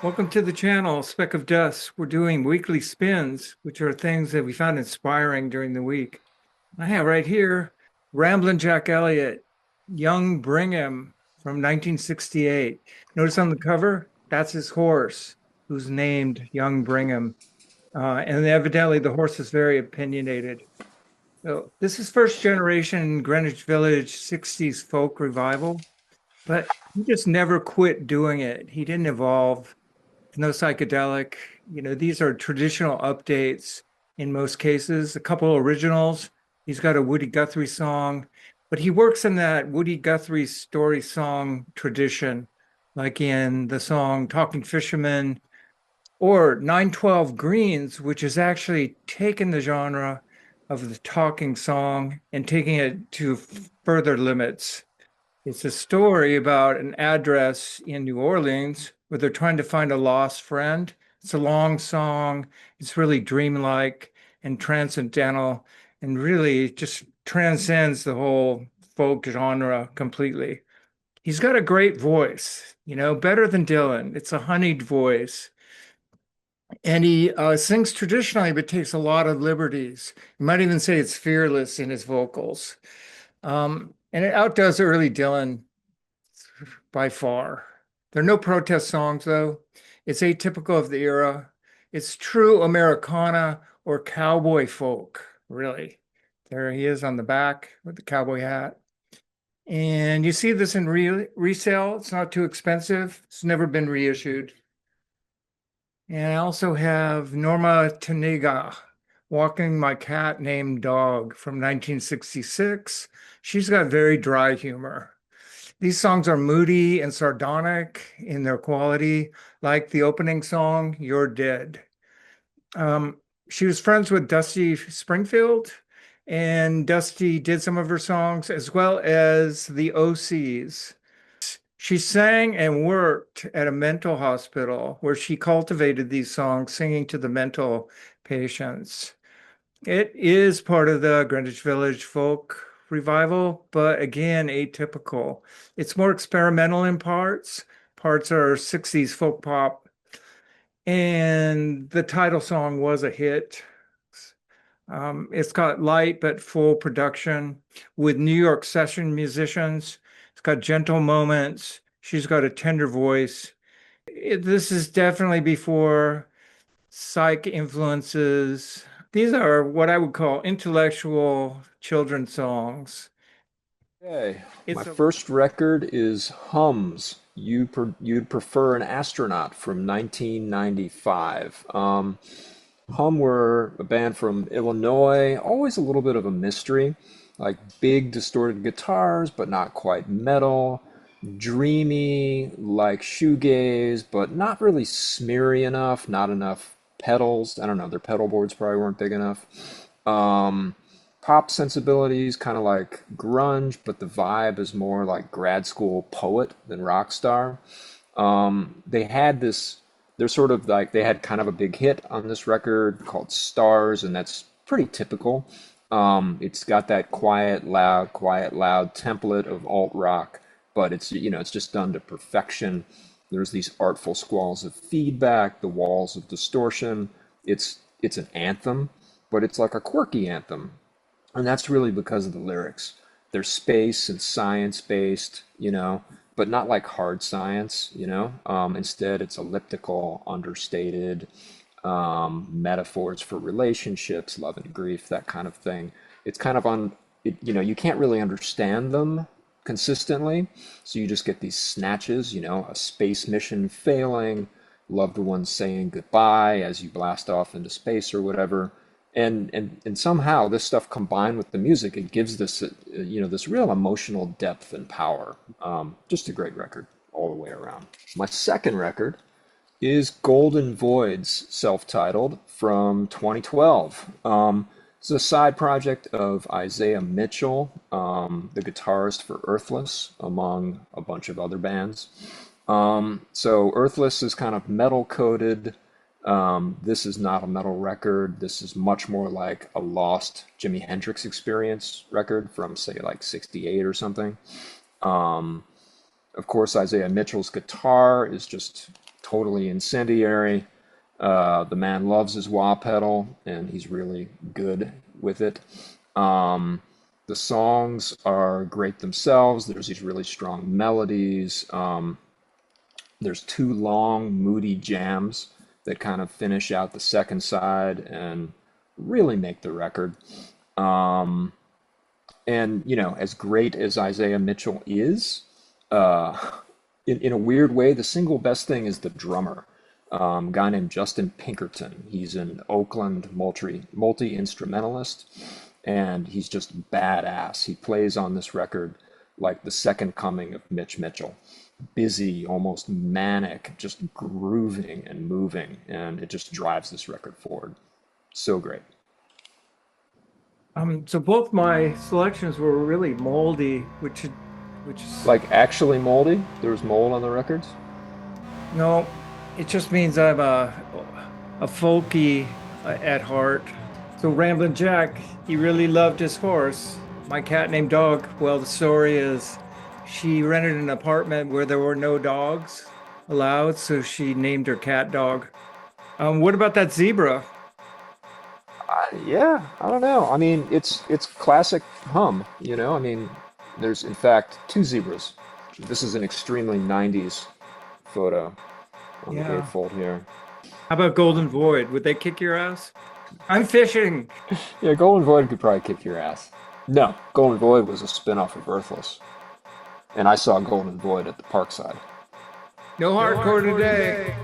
Welcome to the channel, Speck of Dust. We're doing weekly spins, which are things that we found inspiring during the week. I have right here Ramblin Jack Elliott, Young Brigham from 1968. Notice on the cover, that's his horse, who's named Young Brigham. And evidently the horse is very opinionated. So this is first generation Greenwich Village 60s folk revival, but he just never quit doing it. He didn't evolve. No psychedelic. These are traditional updates in most cases. A couple originals. He's got a Woody Guthrie song, but he works in that Woody Guthrie story song tradition, like in the song Talking Fisherman or 912 Greens, which has actually taken the genre of the talking song and taking it to further limits. It's a story about an address in New Orleans where they're trying to find a lost friend. It's a long song. It's really dreamlike and transcendental and really just transcends the whole folk genre completely. He's got a great voice, better than Dylan. It's a honeyed voice. And he sings traditionally, but takes a lot of liberties. You might even say it's fearless in his vocals. And it outdoes early Dylan by far. There are no protest songs, though. It's atypical of the era. It's true Americana or cowboy folk, really. There he is on the back with the cowboy hat. And you see this in resale. It's not too expensive. It's never been reissued. And I also have Norma Tanega, Walking My Cat Named Dog from 1966. She's got very dry humor. These songs are moody and sardonic in their quality, like the opening song, You're Dead. She was friends with Dusty Springfield, and Dusty did some of her songs as well as the OCs. She sang and worked at a mental hospital where she cultivated these songs, singing to the mental patients. It is part of the Greenwich Village folk revival, but again, atypical. It's more experimental in parts. Parts are 60s folk pop, and the title song was a hit. It's got light but full production with New York session musicians. It's got gentle moments. She's got a tender voice. This is definitely before psych influences. These are what I would call intellectual children's songs. Okay, my It's a first record is Hums. You'd prefer an astronaut from 1995. Hum were a band from Illinois, always a little bit of a mystery, like big distorted guitars, but not quite metal, dreamy, like shoegaze, but not really smeary enough, not enough pedals. I don't know, their pedal boards probably weren't big enough. Um, Pop sensibilities, kind of like grunge, but the vibe is more like grad school poet than rock star. They had this, they're sort of like, they had kind of a big hit on this record called Stars, and that's pretty typical. It's got that quiet, loud template of alt rock, but it's just done to perfection. There's these artful squalls of feedback, the walls of distortion. It's an anthem, but it's like a quirky anthem. And that's really because of the lyrics. They're space and science based, but not like hard science. Instead, it's elliptical, understated, metaphors for relationships, love and grief, that kind of thing. It's kind of you can't really understand them consistently. So you just get these snatches, a space mission failing, loved ones saying goodbye as you blast off into space or whatever. And somehow this stuff combined with the music, it gives this real emotional depth and power. Just a great record all the way around. My second record is Golden Voids, self-titled, from 2012. It's a side project of Isaiah Mitchell, the guitarist for Earthless, among a bunch of other bands. So Earthless is kind of metal coated. This is not a metal record. This is much more like a lost Jimi Hendrix Experience record from, say, like 68 or something. Of course, Isaiah Mitchell's guitar is just totally incendiary. The man loves his wah pedal, and he's really good with it. The songs are great themselves. There's these really strong melodies. There's two long, moody jams that kind of finish out the second side and really make the record. Um, and, as great as Isaiah Mitchell is, uh, in a weird way, the single best thing is the drummer, a guy named Justin Pinkerton. He's an Oakland multi-instrumentalist, and he's just badass. He plays on this record like the second coming of Mitch Mitchell. Busy, almost manic, just grooving and moving, and it just drives this record forward. So great. So both my selections were really moldy, which is Like actually moldy? There was mold on the records? no, it just means I'm a folky at heart. So Ramblin Jack, he really loved his horse. My cat named Dog. Well, the story is she rented an apartment where there were no dogs allowed, so she named her cat Dog. What about that zebra? Yeah, I don't know. I mean, it's classic hum, I mean, there's in fact two zebras. This is an extremely 90s photo on the Yeah. gatefold here. How about Golden Void? Would they kick your ass? I'm fishing. Yeah, Golden Void could probably kick your ass. No, Golden Void was a spin-off of Earthless, and I saw Golden Void at the Parkside. No hardcore today.